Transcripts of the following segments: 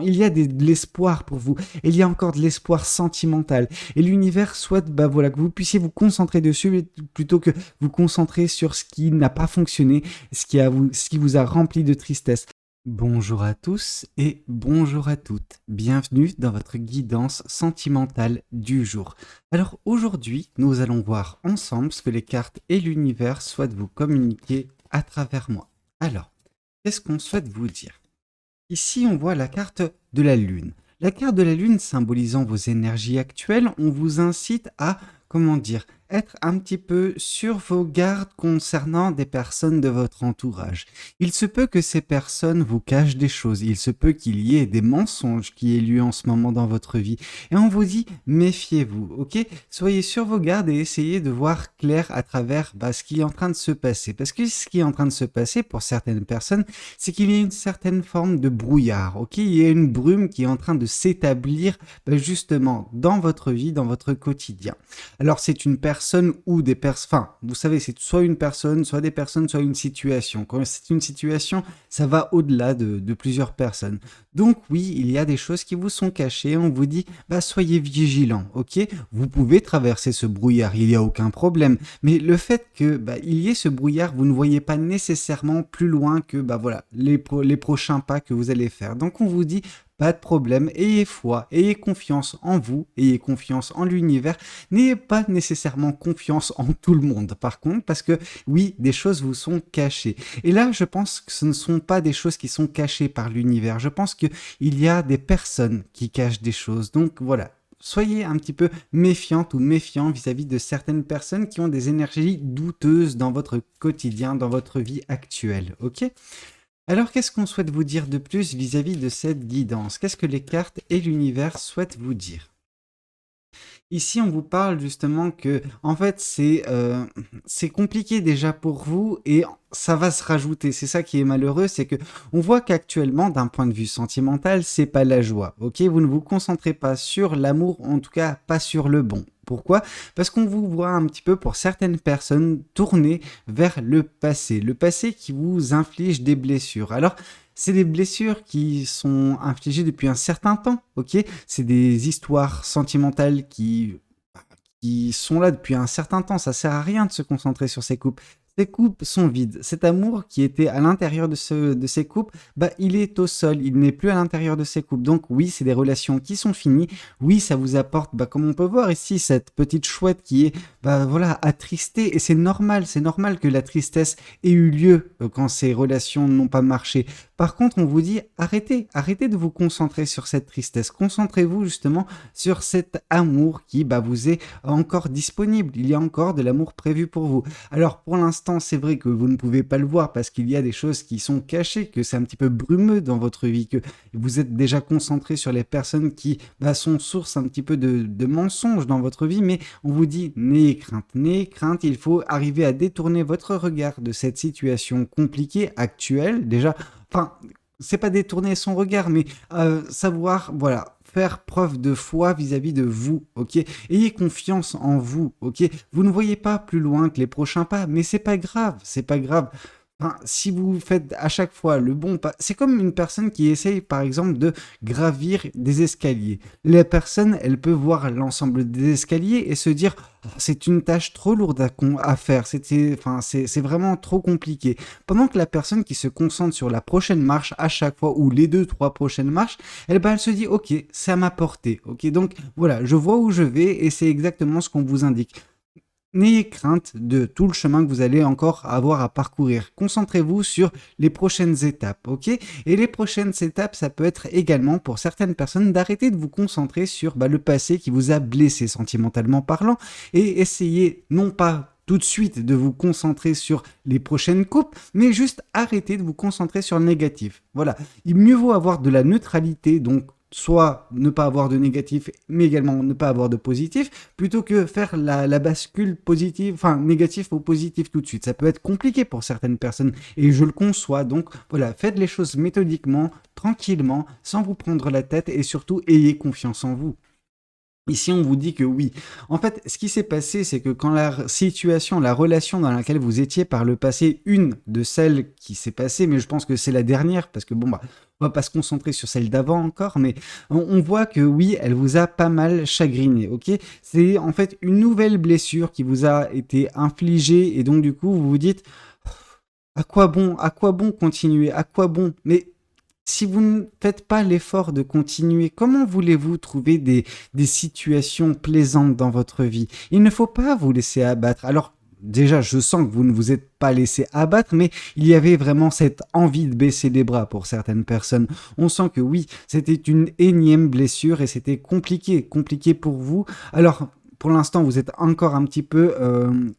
Il y a de l'espoir pour vous. Il y a encore de l'espoir sentimental. Et l'univers souhaite voilà, que vous puissiez vous concentrer dessus plutôt que vous concentrer sur ce qui n'a pas fonctionné, ce qui vous a rempli de tristesse. Bonjour à tous et bonjour à toutes. Bienvenue dans votre guidance sentimentale du jour. Alors aujourd'hui, nous allons voir ensemble ce que les cartes et l'univers souhaitent vous communiquer à travers moi. Alors, qu'est-ce qu'on souhaite vous dire ? Ici, on voit la carte de la Lune. La carte de la Lune symbolisant vos énergies actuelles, on vous incite à, être un petit peu sur vos gardes concernant des personnes de votre entourage. Il se peut que ces personnes vous cachent des choses, il se peut qu'il y ait des mensonges qui aient lieu en ce moment dans votre vie. Et on vous dit, méfiez-vous, ok ? Soyez sur vos gardes et essayez de voir clair à travers ce qui est en train de se passer. Parce que ce qui est en train de se passer pour certaines personnes, c'est qu'il y a une certaine forme de brouillard, ok ? Il y a une brume qui est en train de s'établir justement dans votre vie, dans votre quotidien. Alors c'est une personne ou des personnes, enfin vous savez c'est soit une personne, soit des personnes, soit une situation. Quand c'est une situation, ça va au-delà de plusieurs personnes. Donc oui, il y a des choses qui vous sont cachées, on vous dit soyez vigilants, ok ? Vous pouvez traverser ce brouillard, il n'y a aucun problème. Mais le fait que il y ait ce brouillard, vous ne voyez pas nécessairement plus loin que les prochains pas que vous allez faire. Donc on vous dit pas de problème, ayez foi, ayez confiance en vous, ayez confiance en l'univers, n'ayez pas nécessairement confiance en tout le monde par contre, parce que oui, des choses vous sont cachées. Et là, je pense que ce ne sont pas des choses qui sont cachées par l'univers, je pense qu'il y a des personnes qui cachent des choses, donc voilà. Soyez un petit peu méfiante ou méfiant vis-à-vis de certaines personnes qui ont des énergies douteuses dans votre quotidien, dans votre vie actuelle, ok ? Alors, qu'est-ce qu'on souhaite vous dire de plus vis-à-vis de cette guidance ? Qu'est-ce que les cartes et l'univers souhaitent vous dire ? Ici, on vous parle justement que, en fait, c'est compliqué déjà pour vous et ça va se rajouter. C'est ça qui est malheureux, c'est que on voit qu'actuellement, d'un point de vue sentimental, c'est pas la joie. Ok, vous ne vous concentrez pas sur l'amour, en tout cas pas sur le bon. Pourquoi ? Parce qu'on vous voit un petit peu, pour certaines personnes, tourner vers le passé qui vous inflige des blessures. Alors, c'est des blessures qui sont infligées depuis un certain temps, ok ? C'est des histoires sentimentales qui sont là depuis un certain temps. Ça sert à rien de se concentrer sur ces couples. Ces coupes sont vides. Cet amour qui était à l'intérieur de ces coupes, il est au sol. Il n'est plus à l'intérieur de ces coupes. Donc oui, c'est des relations qui sont finies. Oui, ça vous apporte, comme on peut voir ici, cette petite chouette qui est, attristée. Et c'est normal que la tristesse ait eu lieu quand ces relations n'ont pas marché. Par contre, on vous dit, arrêtez de vous concentrer sur cette tristesse. Concentrez-vous justement sur cet amour qui vous est encore disponible. Il y a encore de l'amour prévu pour vous. Alors pour l'instant, c'est vrai que vous ne pouvez pas le voir parce qu'il y a des choses qui sont cachées, que c'est un petit peu brumeux dans votre vie, que vous êtes déjà concentré sur les personnes qui sont source un petit peu de mensonges dans votre vie, mais on vous dit, n'ayez crainte, il faut arriver à détourner votre regard de cette situation compliquée actuelle. Déjà, c'est pas détourner son regard, mais savoir, faire preuve de foi vis-à-vis de vous, ok ? Ayez confiance en vous, ok ? Vous ne voyez pas plus loin que les prochains pas, mais c'est pas grave. Si vous faites à chaque fois le bon pas, c'est comme une personne qui essaye par exemple de gravir des escaliers. La personne, elle peut voir l'ensemble des escaliers et se dire c'est une tâche trop lourde à faire, c'est vraiment trop compliqué. Pendant que la personne qui se concentre sur la prochaine marche à chaque fois, ou les 2-3 prochaines marches, elle se dit ok, c'est à ma portée, ok, donc voilà, je vois où je vais et c'est exactement ce qu'on vous indique. N'ayez crainte de tout le chemin que vous allez encore avoir à parcourir. Concentrez-vous sur les prochaines étapes, ok ? Et les prochaines étapes, ça peut être également pour certaines personnes d'arrêter de vous concentrer sur le passé qui vous a blessé sentimentalement parlant et essayez non pas tout de suite de vous concentrer sur les prochaines coupes, mais juste arrêter de vous concentrer sur le négatif. Voilà, il mieux vaut avoir de la neutralité, donc soit ne pas avoir de négatif, mais également ne pas avoir de positif, plutôt que faire la bascule positive, négatif au positif tout de suite. Ça peut être compliqué pour certaines personnes, et je le conçois, donc voilà, faites les choses méthodiquement, tranquillement, sans vous prendre la tête, et surtout, ayez confiance en vous. Ici, on vous dit que oui. En fait, ce qui s'est passé, c'est que quand la relation dans laquelle vous étiez par le passé, une de celles qui s'est passée, mais je pense que c'est la dernière, parce que On va pas se concentrer sur celle d'avant encore, mais on voit que oui, elle vous a pas mal chagriné, ok? C'est en fait une nouvelle blessure qui vous a été infligée et donc du coup vous vous dites à quoi bon continuer, à quoi bon? Mais si vous ne faites pas l'effort de continuer, comment voulez-vous trouver des situations plaisantes dans votre vie? Il ne faut pas vous laisser abattre. Alors, déjà, je sens que vous ne vous êtes pas laissé abattre, mais il y avait vraiment cette envie de baisser les bras pour certaines personnes. On sent que oui, c'était une énième blessure et c'était compliqué, compliqué pour vous. Alors, pour l'instant, vous êtes encore un petit peu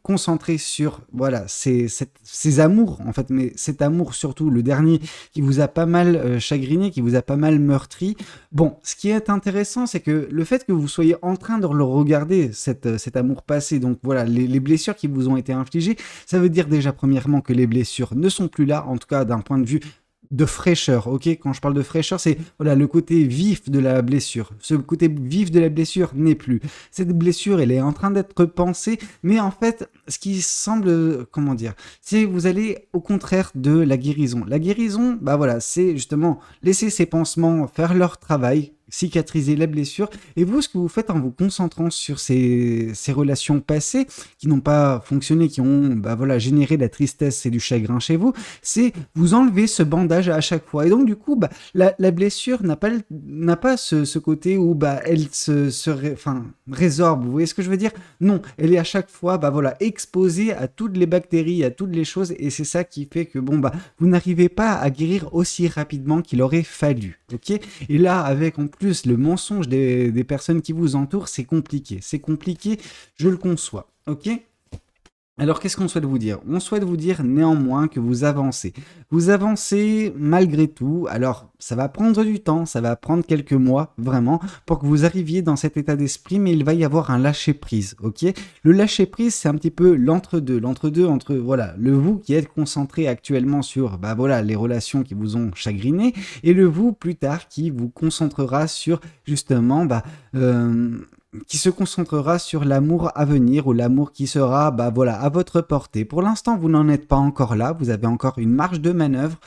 concentré sur voilà ces amours en fait, mais cet amour surtout le dernier qui vous a pas mal chagriné, qui vous a pas mal meurtri. Bon, ce qui est intéressant, c'est que le fait que vous soyez en train de le regarder, cet amour passé, donc voilà, les blessures qui vous ont été infligées, ça veut dire déjà premièrement que les blessures ne sont plus là, en tout cas d'un point de vue de fraîcheur, ok? Quand je parle de fraîcheur, c'est voilà le côté vif de la blessure. Ce côté vif de la blessure n'est plus. Cette blessure, elle est en train d'être pensée, mais en fait, ce qui semble, comment dire, c'est vous allez au contraire de la guérison. La guérison, bah voilà, c'est justement laisser ces pansements faire leur travail, cicatriser la blessure. Et vous, ce que vous faites en vous concentrant sur ces relations passées qui n'ont pas fonctionné, qui ont bah voilà, généré de la tristesse et du chagrin chez vous, c'est vous enlever ce bandage à chaque fois. Et donc, du coup, bah, la blessure n'a pas ce côté où bah, elle résorbe. Vous voyez ce que je veux dire? Non, elle est à chaque fois bah, voilà, exposée à toutes les bactéries, à toutes les choses. Et c'est ça qui fait que bon, bah, vous n'arrivez pas à guérir aussi rapidement qu'il aurait fallu. Ok? Et là, avec en plus le mensonge des personnes qui vous entourent, c'est compliqué. C'est compliqué, je le conçois. Ok? Alors, qu'est-ce qu'on souhaite vous dire? On souhaite vous dire néanmoins que vous avancez. Vous avancez malgré tout. Alors, ça va prendre du temps, ça va prendre quelques mois, vraiment, pour que vous arriviez dans cet état d'esprit, mais il va y avoir un lâcher-prise, ok? Le lâcher-prise, c'est un petit peu l'entre-deux. L'entre-deux entre, voilà, le vous qui êtes concentré actuellement sur, bah voilà, les relations qui vous ont chagriné, et le vous plus tard qui vous concentrera sur, justement, qui se concentrera sur l'amour à venir ou l'amour qui sera bah voilà à votre portée. Pour l'instant, vous n'en êtes pas encore là, vous avez encore une marge de manœuvre.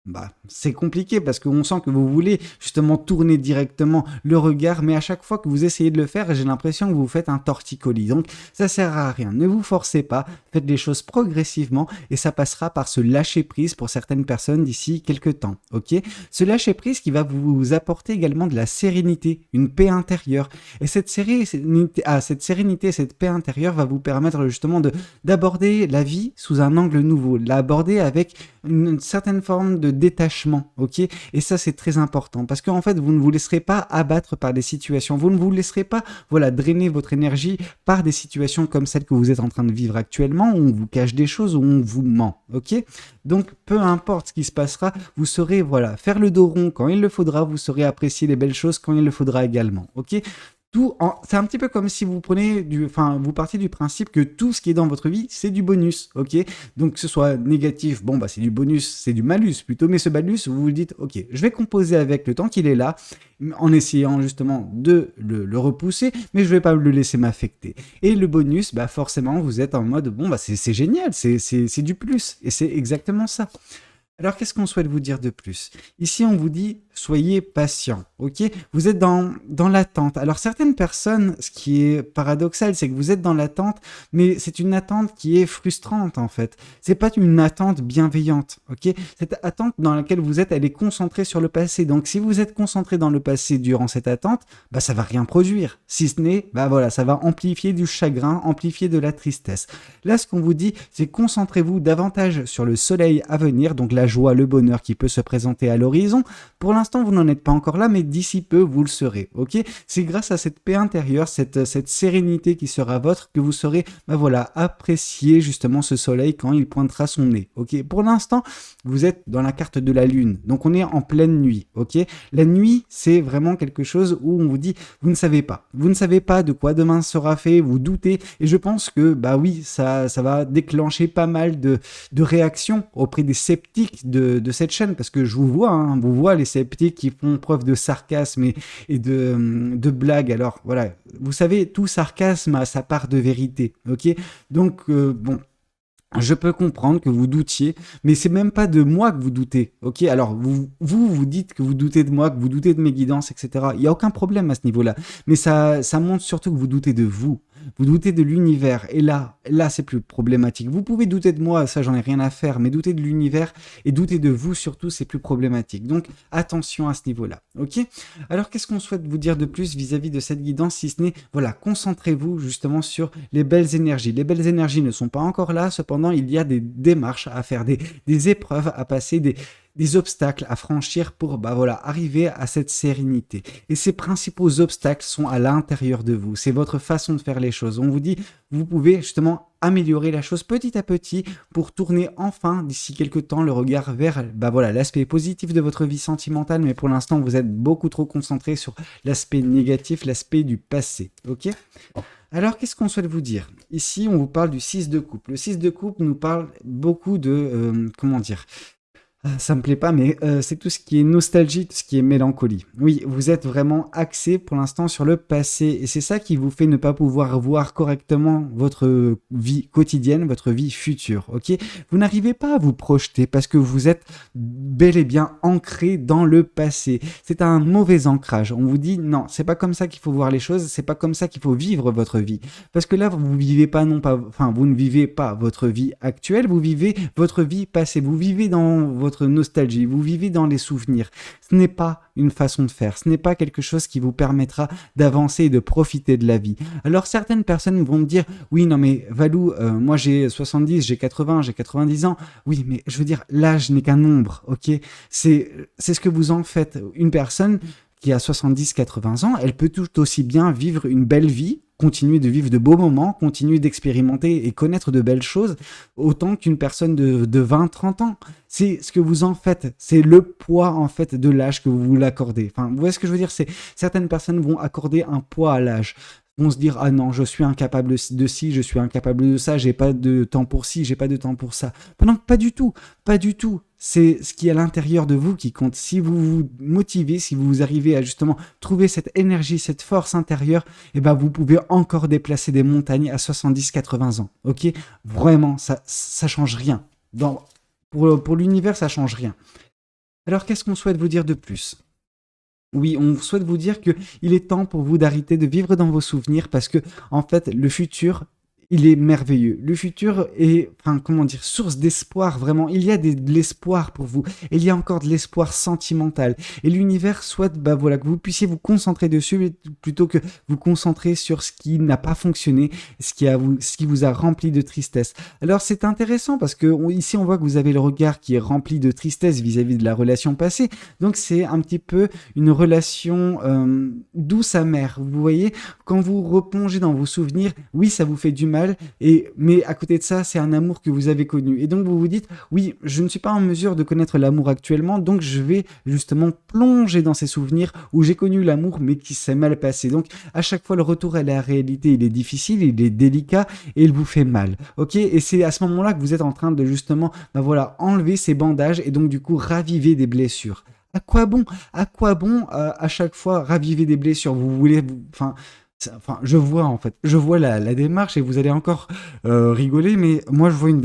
Bah, c'est compliqué parce qu'on sent que vous voulez justement tourner directement le regard, mais à chaque fois que vous essayez de le faire, j'ai l'impression que vous faites un torticolis. Donc, ça sert à rien. Ne vous forcez pas, faites les choses progressivement et ça passera par ce lâcher prise pour certaines personnes d'ici quelques temps. Ok? Ce lâcher prise qui va vous apporter également de la sérénité, une paix intérieure. Et cette sérénité, cette paix intérieure va vous permettre justement d'aborder la vie sous un angle nouveau, de l'aborder avec une certaine forme de détachement, ok? Et ça, c'est très important parce qu'en fait, vous ne vous laisserez pas abattre par des situations. Vous ne vous laisserez pas, voilà, drainer votre énergie par des situations comme celle que vous êtes en train de vivre actuellement où on vous cache des choses, où on vous ment, ok? Donc, peu importe ce qui se passera, vous saurez, voilà, faire le dos rond quand il le faudra, vous saurez apprécier les belles choses quand il le faudra également, ok? C'est un petit peu comme si vous vous partiez du principe que tout ce qui est dans votre vie, c'est du bonus, ok? Donc que ce soit négatif, bon bah c'est du bonus, c'est du malus plutôt, mais ce malus, vous vous dites, ok, je vais composer avec le temps qu'il est là, en essayant justement de le repousser, mais je vais pas le laisser m'affecter. Et le bonus, bah forcément, vous êtes en mode, bon bah c'est génial, c'est du plus, et c'est exactement ça. Alors, qu'est-ce qu'on souhaite vous dire de plus? Ici, on vous dit, soyez patient, ok? Vous êtes dans l'attente. Alors, certaines personnes, ce qui est paradoxal, c'est que vous êtes dans l'attente, mais c'est une attente qui est frustrante, en fait. C'est pas une attente bienveillante, ok? Cette attente dans laquelle vous êtes, elle est concentrée sur le passé. Donc, si vous êtes concentré dans le passé durant cette attente, bah, ça va rien produire. Si ce n'est, bah voilà, ça va amplifier du chagrin, amplifier de la tristesse. Là, ce qu'on vous dit, c'est concentrez-vous davantage sur le soleil à venir, donc la joie, le bonheur qui peut se présenter à l'horizon. Pour l'instant, vous n'en êtes pas encore là, mais d'ici peu, vous le serez, ok? C'est grâce à cette paix intérieure, cette sérénité qui sera votre, que vous saurez, bah voilà, apprécier justement ce soleil quand il pointera son nez, ok? Pour l'instant, vous êtes dans la carte de la lune, donc on est en pleine nuit, ok? La nuit, c'est vraiment quelque chose où on vous dit, vous ne savez pas. Vous ne savez pas de quoi demain sera fait, vous doutez, et je pense que, bah oui, ça va déclencher pas mal de réactions auprès des sceptiques de cette chaîne, parce que je vous vois, hein, vous voit les sceptiques qui font preuve de sarcasme et de blagues. Alors voilà, vous savez, tout sarcasme a sa part de vérité, ok? Donc bon, Je peux comprendre que vous doutiez, mais c'est même pas de moi que vous doutez, ok? Alors, vous dites que vous doutez de moi, que vous doutez de mes guidances, etc. Il n'y a aucun problème à ce niveau-là. Mais ça montre surtout que vous doutez de vous. Vous doutez de l'univers. Et là, c'est plus problématique. Vous pouvez douter de moi, ça, j'en ai rien à faire, mais douter de l'univers et douter de vous, surtout, c'est plus problématique. Donc, attention à ce niveau-là, ok? Alors, qu'est-ce qu'on souhaite vous dire de plus vis-à-vis de cette guidance, si ce n'est, voilà, concentrez-vous justement sur les belles énergies. Les belles énergies ne sont pas encore là, cependant, il y a des démarches à faire, des épreuves à passer, des obstacles à franchir pour voilà, arriver à cette sérénité. Et ces principaux obstacles sont à l'intérieur de vous. C'est votre façon de faire les choses. On vous dit, vous pouvez justement améliorer la chose petit à petit pour tourner enfin, d'ici quelques temps, le regard vers voilà, l'aspect positif de votre vie sentimentale. Mais pour l'instant, vous êtes beaucoup trop concentré sur l'aspect négatif, l'aspect du passé. Ok ? Alors, qu'est-ce qu'on souhaite vous dire? Ici, on vous parle du 6 de coupe. Le 6 de coupe nous parle beaucoup de... comment dire? Ça me plaît pas, mais c'est tout ce qui est nostalgie, tout ce qui est mélancolie. Oui, vous êtes vraiment axé pour l'instant sur le passé, et c'est ça qui vous fait ne pas pouvoir voir correctement votre vie quotidienne, votre vie future, ok? Vous n'arrivez pas à vous projeter parce que vous êtes bel et bien ancré dans le passé. C'est un mauvais ancrage. On vous dit non, c'est pas comme ça qu'il faut voir les choses, c'est pas comme ça qu'il faut vivre votre vie. Parce que là, vous vivez pas vous ne vivez pas votre vie actuelle, vous vivez votre vie passée. Vous vivez dans votre nostalgie, vous vivez dans les souvenirs. Ce n'est pas une façon de faire, ce n'est pas quelque chose qui vous permettra d'avancer et de profiter de la vie. Alors certaines personnes vont me dire, oui non mais Valou, moi j'ai 70, j'ai 80, j'ai 90 ans, oui mais je veux dire, l'âge n'est qu'un nombre, ok? C'est ce que vous en faites. Une personne qui a 70-80 ans, elle peut tout aussi bien vivre une belle vie, continuer de vivre de beaux moments, continuer d'expérimenter et connaître de belles choses, autant qu'une personne de 20-30 ans. C'est ce que vous en faites, c'est le poids en fait de l'âge que vous l'accordez. Enfin, vous voyez ce que je veux dire, c'est certaines personnes vont accorder un poids à l'âge. Vont se dire, ah non, je suis incapable de ci, je suis incapable de ça, j'ai pas de temps pour ci, j'ai pas de temps pour ça. Non, pas du tout, pas du tout. C'est ce qui est à l'intérieur de vous qui compte. Si vous vous motivez, si vous arrivez à justement trouver cette énergie, cette force intérieure, eh ben vous pouvez encore déplacer des montagnes à 70-80 ans. Ok? Vraiment, ça change rien. Pour l'univers, ça change rien. Alors, qu'est-ce qu'on souhaite vous dire de plus? Oui, on souhaite vous dire que il est temps pour vous d'arrêter de vivre dans vos souvenirs parce que, en fait, le futur, il est merveilleux. Le futur est, enfin, comment dire, source d'espoir, vraiment. Il y a de l'espoir pour vous. Il y a encore de l'espoir sentimental. Et l'univers souhaite, voilà, que vous puissiez vous concentrer dessus plutôt que vous concentrer sur ce qui n'a pas fonctionné, ce qui vous a rempli de tristesse. Alors, c'est intéressant parce que ici, on voit que vous avez le regard qui est rempli de tristesse vis-à-vis de la relation passée. Donc, c'est un petit peu une relation douce amère. Vous voyez, quand vous replongez dans vos souvenirs, oui, ça vous fait du mal, mais à côté de ça, c'est un amour que vous avez connu. Et donc vous vous dites, oui, je ne suis pas en mesure de connaître l'amour actuellement, donc je vais justement plonger dans ces souvenirs où j'ai connu l'amour, mais qui s'est mal passé. Donc à chaque fois, le retour à la réalité, il est difficile, il est délicat et il vous fait mal. Ok? Et c'est à ce moment-là que vous êtes en train de justement, voilà, enlever ces bandages et donc du coup raviver des blessures. À quoi bon? À quoi bon à chaque fois raviver des blessures? Vous voulez, enfin, je vois la démarche et vous allez encore rigoler, mais moi je vois une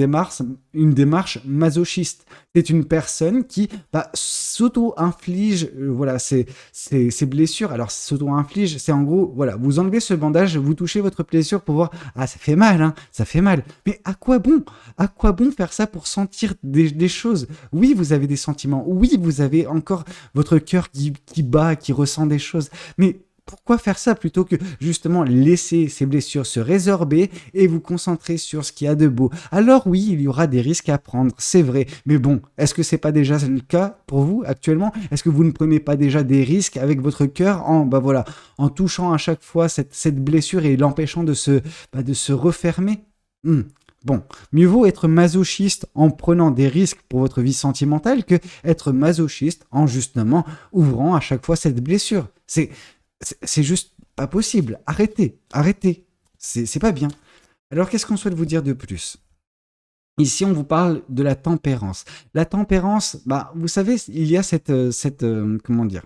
démarche masochiste. C'est une personne qui s'auto-inflige, voilà, ses blessures. Alors s'auto-inflige, c'est en gros, voilà, vous enlevez ce bandage, vous touchez votre blessure pour voir, ah ça fait mal, hein, ça fait mal. Mais à quoi bon? À quoi bon faire ça pour sentir des choses? Oui, vous avez des sentiments. Oui, vous avez encore votre cœur qui bat, qui ressent des choses. Mais pourquoi faire ça plutôt que justement laisser ces blessures se résorber et vous concentrer sur ce qu'il y a de beau? Alors oui, il y aura des risques à prendre, c'est vrai. Mais bon, est-ce que c'est pas déjà le cas pour vous actuellement? Est-ce que vous ne prenez pas déjà des risques avec votre cœur en touchant à chaque fois cette blessure et l'empêchant de se refermer? Bon, mieux vaut être masochiste en prenant des risques pour votre vie sentimentale que être masochiste en justement ouvrant à chaque fois cette blessure. C'est juste pas possible. Arrêtez. C'est pas bien. Alors, qu'est-ce qu'on souhaite vous dire de plus? Ici, on vous parle de la tempérance. La tempérance, vous savez, il y a comment dire?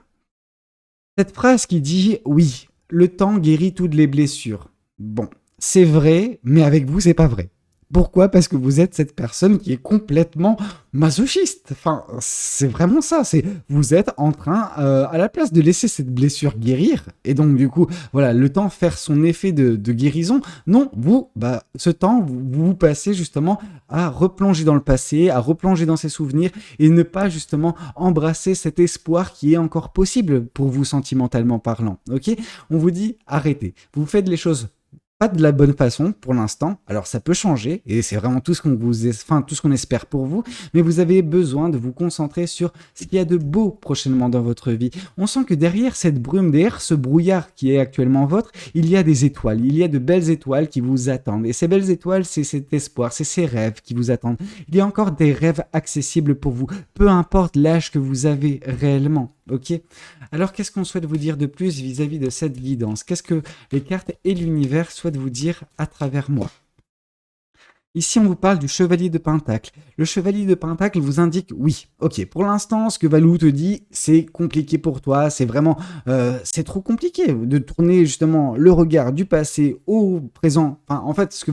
Cette phrase qui dit, oui, le temps guérit toutes les blessures. Bon, c'est vrai, mais avec vous, c'est pas vrai. Pourquoi? Parce que vous êtes cette personne qui est complètement masochiste. Enfin, c'est vraiment ça. C'est vous êtes en train, à la place de laisser cette blessure guérir, et donc du coup, voilà, le temps faire son effet de guérison. Non, ce temps, vous passez justement à replonger dans le passé, à replonger dans ses souvenirs, et ne pas justement embrasser cet espoir qui est encore possible pour vous sentimentalement parlant. Ok? On vous dit arrêtez. Vous faites les choses pas de la bonne façon pour l'instant. Alors ça peut changer et c'est vraiment tout ce tout ce qu'on espère pour vous, mais vous avez besoin de vous concentrer sur ce qu'il y a de beau prochainement dans votre vie. On sent que derrière cette brume, derrière ce brouillard qui est actuellement vôtre, il y a des étoiles, il y a de belles étoiles qui vous attendent. Et ces belles étoiles, c'est cet espoir, c'est ces rêves qui vous attendent. Il y a encore des rêves accessibles pour vous, peu importe l'âge que vous avez réellement. Ok? Alors qu'est-ce qu'on souhaite vous dire de plus vis-à-vis de cette guidance? Qu'est-ce que les cartes et l'univers souhaitent vous dire à travers moi? Ici, on vous parle du chevalier de Pentacle. Le chevalier de Pentacle vous indique, oui, ok, pour l'instant, ce que Valou te dit, c'est compliqué pour toi, c'est vraiment, c'est trop compliqué de tourner justement le regard du passé au présent. Enfin, en fait, ce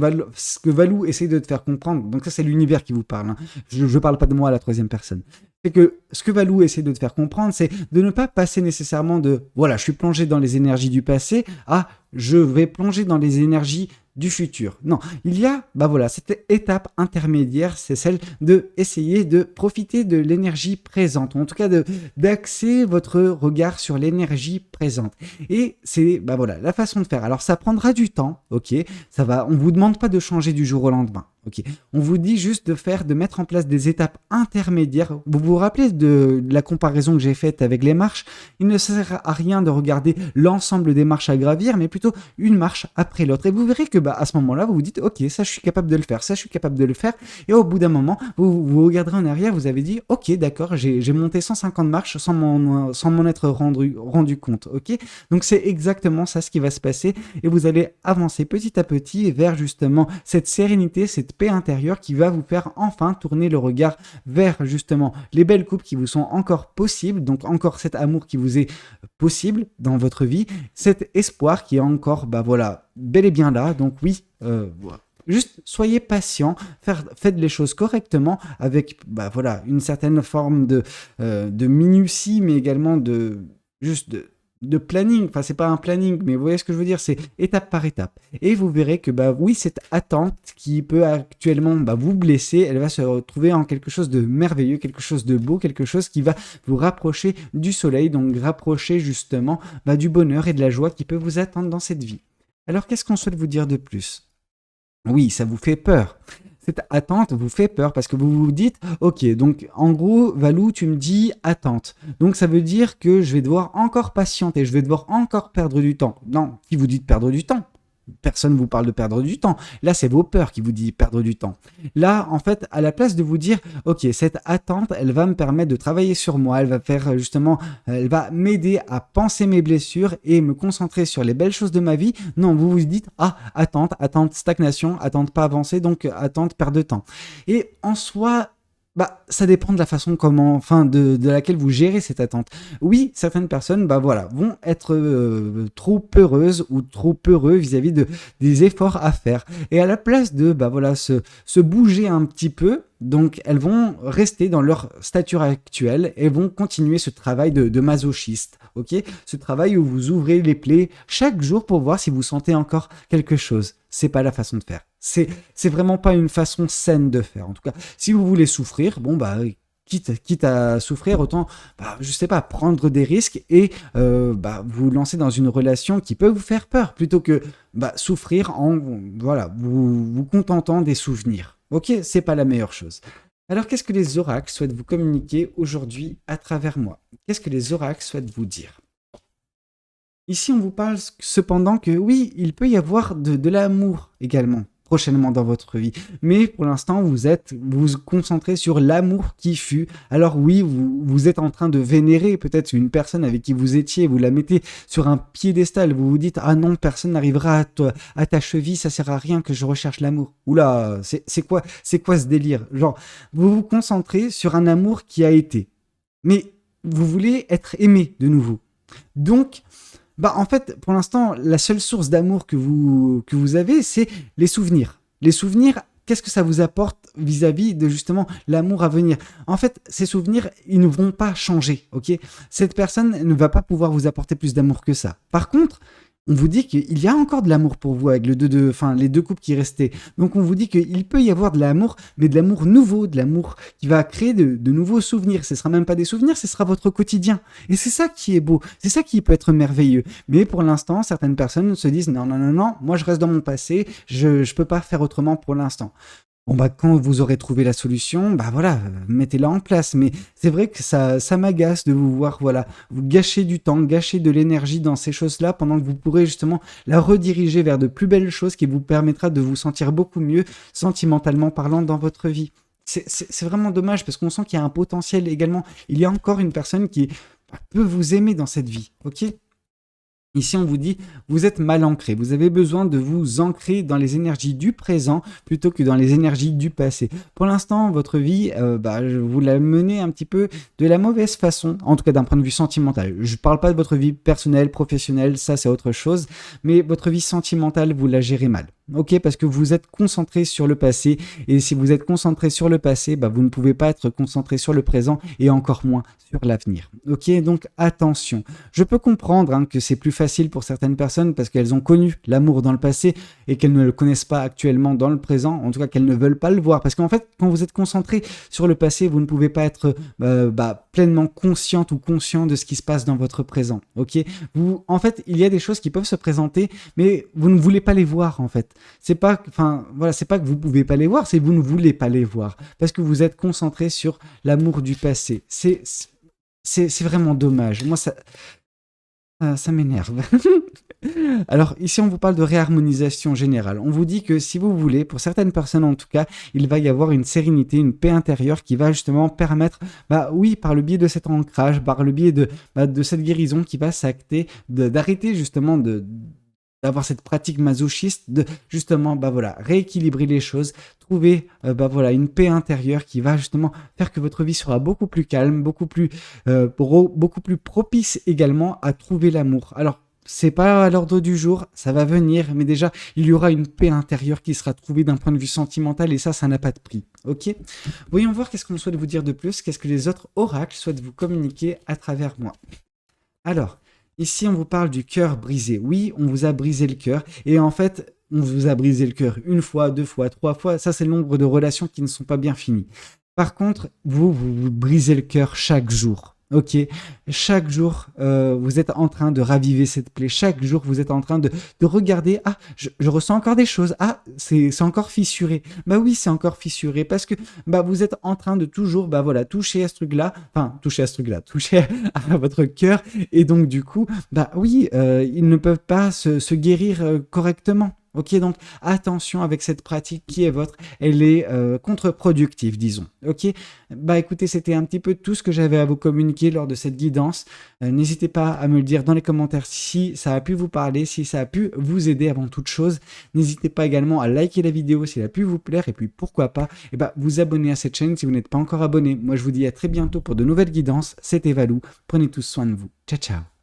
que Valou essaie de te faire comprendre, donc ça, c'est l'univers qui vous parle, hein. Je ne parle pas de moi à la troisième personne. C'est que ce que Valou essaie de te faire comprendre, c'est de ne pas passer nécessairement de, voilà, je suis plongé dans les énergies du passé, à je vais plonger dans les énergies du futur. Non, il y a, cette étape intermédiaire, c'est celle de essayer de profiter de l'énergie présente, ou en tout cas d'axer votre regard sur l'énergie présente. Et c'est, la façon de faire. Alors, ça prendra du temps, ok, on vous demande pas de changer du jour au lendemain. Ok, on vous dit juste de mettre en place des étapes intermédiaires. Vous vous rappelez de la comparaison que j'ai faite avec les marches? Il ne sert à rien de regarder l'ensemble des marches à gravir, mais plutôt une marche après l'autre. Et vous verrez que à ce moment-là, vous vous dites, ok, ça je suis capable de le faire, ça je suis capable de le faire. Et au bout d'un moment, vous regarderez en arrière, vous avez dit, ok, d'accord, j'ai monté 150 marches sans m'en être rendu compte. Ok, donc c'est exactement ça ce qui va se passer. Et vous allez avancer petit à petit vers justement cette sérénité, cette paix intérieure qui va vous faire enfin tourner le regard vers justement les belles coupes qui vous sont encore possibles, donc encore cet amour qui vous est possible dans votre vie, cet espoir qui est encore, bel et bien là. Donc oui, juste soyez patient, faites les choses correctement avec, une certaine forme de minutie, mais également de planning. Enfin, c'est pas un planning, mais vous voyez ce que je veux dire, c'est étape par étape. Et vous verrez que, oui, cette attente qui peut actuellement vous blesser, elle va se retrouver en quelque chose de merveilleux, quelque chose de beau, quelque chose qui va vous rapprocher du soleil, donc rapprocher justement du bonheur et de la joie qui peut vous attendre dans cette vie. Alors, qu'est-ce qu'on souhaite vous dire de plus? Oui, ça vous fait peur. Cette attente vous fait peur parce que vous vous dites, ok, donc en gros, Valou, tu me dis attente. Donc ça veut dire que je vais devoir encore patienter, je vais devoir encore perdre du temps. Non, qui vous dit de perdre du temps? Personne ne vous parle de perdre du temps. Là, c'est vos peurs qui vous disent perdre du temps. Là, en fait, à la place de vous dire, ok, cette attente, elle va me permettre de travailler sur moi, elle va faire justement, elle va m'aider à penser mes blessures et me concentrer sur les belles choses de ma vie. Non, vous vous dites, attente, stagnation, attente, pas avancer, donc attente, perte de temps. Et en soi, ça dépend de la façon de laquelle vous gérez cette attente. Oui, certaines personnes, vont être trop peureuses ou trop peureux vis-à-vis des efforts à faire. Et à la place de, se bouger un petit peu, donc elles vont rester dans leur stature actuelle et vont continuer ce travail de masochiste, ok? Ce travail où vous ouvrez les plaies chaque jour pour voir si vous sentez encore quelque chose. C'est pas la façon de faire. C'est vraiment pas une façon saine de faire. En tout cas, si vous voulez souffrir, quitte à souffrir, autant, je sais pas, prendre des risques et vous lancer dans une relation qui peut vous faire peur, plutôt que souffrir en vous contentant des souvenirs. Ok, c'est pas la meilleure chose. Alors, qu'est-ce que les oracles souhaitent vous communiquer aujourd'hui à travers moi? Qu'est-ce que les oracles souhaitent vous dire? Ici, on vous parle cependant que oui, il peut y avoir de l'amour également prochainement dans votre vie. Mais pour l'instant, vous concentrez sur l'amour qui fut. Alors oui, vous êtes en train de vénérer peut-être une personne avec qui vous étiez, vous la mettez sur un piédestal, vous vous dites « Ah non, personne n'arrivera à ta cheville, ça sert à rien que je recherche l'amour. » Oula, c'est quoi ce délire? Genre, vous vous concentrez sur un amour qui a été. Mais vous voulez être aimé de nouveau. Donc, en fait, pour l'instant, la seule source d'amour que vous avez, c'est les souvenirs. Les souvenirs qu'est-ce que ça vous apporte vis-à-vis de justement l'amour à venir? En fait, ces souvenirs, ils ne vont pas changer, ok? Cette personne ne va pas pouvoir vous apporter plus d'amour que ça. Par contre, on vous dit qu'il y a encore de l'amour pour vous avec les deux couples qui restaient. Donc on vous dit qu'il peut y avoir de l'amour, mais de l'amour nouveau, de l'amour qui va créer de nouveaux souvenirs. Ce ne sera même pas des souvenirs, ce sera votre quotidien. Et c'est ça qui est beau, c'est ça qui peut être merveilleux. Mais pour l'instant, certaines personnes se disent non, non, non, non, moi je reste dans mon passé, je ne peux pas faire autrement pour l'instant. Bon bah quand vous aurez trouvé la solution, bah voilà, mettez-la en place. Mais c'est vrai que ça m'agace de vous voir, voilà, vous gâcher du temps, gâcher de l'énergie dans ces choses-là, pendant que vous pourrez justement la rediriger vers de plus belles choses qui vous permettra de vous sentir beaucoup mieux, sentimentalement parlant, dans votre vie. C'est vraiment dommage parce qu'on sent qu'il y a un potentiel également. Il y a encore une personne qui peut vous aimer dans cette vie, ok? Ici, on vous dit, vous êtes mal ancré. Vous avez besoin de vous ancrer dans les énergies du présent plutôt que dans les énergies du passé. Pour l'instant, votre vie, vous la menez un petit peu de la mauvaise façon, en tout cas d'un point de vue sentimental. Je ne parle pas de votre vie personnelle, professionnelle, ça c'est autre chose, mais votre vie sentimentale, vous la gérez mal. Ok, parce que vous êtes concentré sur le passé, et si vous êtes concentré sur le passé, vous ne pouvez pas être concentré sur le présent et encore moins sur l'avenir. Ok, donc attention. Je peux comprendre que c'est plus facile pour certaines personnes parce qu'elles ont connu l'amour dans le passé et qu'elles ne le connaissent pas actuellement dans le présent, en tout cas qu'elles ne veulent pas le voir. Parce qu'en fait, quand vous êtes concentré sur le passé, vous ne pouvez pas être pleinement consciente ou conscient de ce qui se passe dans votre présent. Ok, en fait, il y a des choses qui peuvent se présenter, mais vous ne voulez pas les voir en fait. C'est pas que vous pouvez pas les voir, c'est que vous ne voulez pas les voir parce que vous êtes concentré sur l'amour du passé. C'est vraiment dommage. Moi, ça m'énerve. Alors ici, on vous parle de réharmonisation générale. On vous dit que si vous voulez, pour certaines personnes en tout cas, il va y avoir une sérénité, une paix intérieure qui va justement permettre, oui, par le biais de cet ancrage, par le biais de cette guérison qui va s'acter, d'arrêter justement d'avoir cette pratique masochiste, de justement rééquilibrer les choses, trouver une paix intérieure qui va justement faire que votre vie sera beaucoup plus calme, beaucoup plus propice également à trouver l'amour. Alors c'est pas à l'ordre du jour, ça va venir, mais déjà il y aura une paix intérieure qui sera trouvée d'un point de vue sentimental et ça n'a pas de prix. Ok, voyons voir qu'est-ce qu'on souhaite vous dire de plus, qu'est-ce que les autres oracles souhaitent vous communiquer à travers moi. Alors, ici, on vous parle du cœur brisé. Oui, on vous a brisé le cœur. Et en fait, on vous a brisé le cœur une fois, deux fois, trois fois. Ça, c'est le nombre de relations qui ne sont pas bien finies. Par contre, vous brisez le cœur chaque jour. Ok, chaque jour, vous êtes en train de raviver cette plaie. Chaque jour, vous êtes en train de regarder. Ah, je ressens encore des choses. Ah, c'est encore fissuré. Bah oui, c'est encore fissuré parce que vous êtes en train de toujours toucher à ce truc-là. Enfin, toucher à votre cœur. Et donc, du coup, ils ne peuvent pas se guérir correctement. Ok, donc attention avec cette pratique qui est votre, elle est contre-productive, disons. Ok, écoutez, c'était un petit peu tout ce que j'avais à vous communiquer lors de cette guidance. N'hésitez pas à me le dire dans les commentaires si ça a pu vous parler, si ça a pu vous aider avant toute chose. N'hésitez pas également à liker la vidéo si elle a pu vous plaire et puis pourquoi pas vous abonner à cette chaîne si vous n'êtes pas encore abonné. Moi, je vous dis à très bientôt pour de nouvelles guidances. C'était Valou. Prenez tous soin de vous. Ciao, ciao.